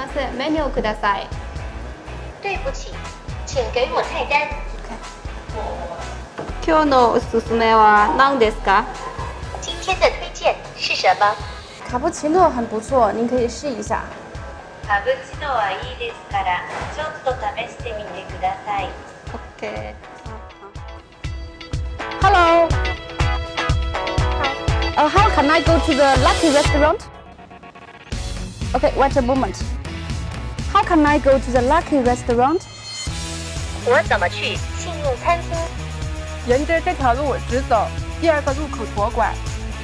ません。メニューください。对不起，请给我菜单。今日のおすすめは何ですか？今天的推荐是什么？卡布奇诺很不错，您可以试一下。カブチノはいいですから、ちょっと試してみてください。Okay. Hello. How can I go to the Lucky Restaurant? Okay, wait a moment. How can I go to the Lucky Restaurant? 我怎么去幸运餐厅？沿着这条路直走，第二个路口左拐，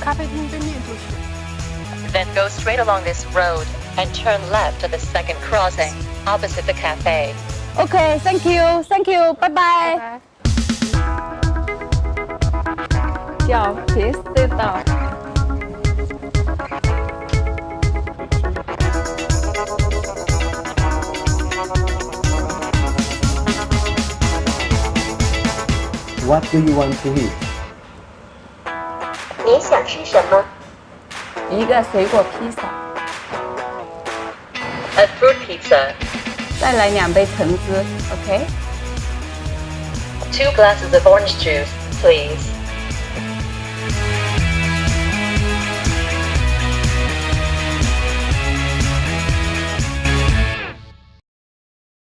咖啡厅对面就是。Then go straight along this road and turn left at the second crossing, opposite the cafe. Okay, thank you, thank you, bye bye. 叫皮斯岛。What do you want to eat? 你想吃什么？一个水果披萨， A fruit pizza. 再来2杯橙汁 ，OK？ 2 glasses of orange juice, please.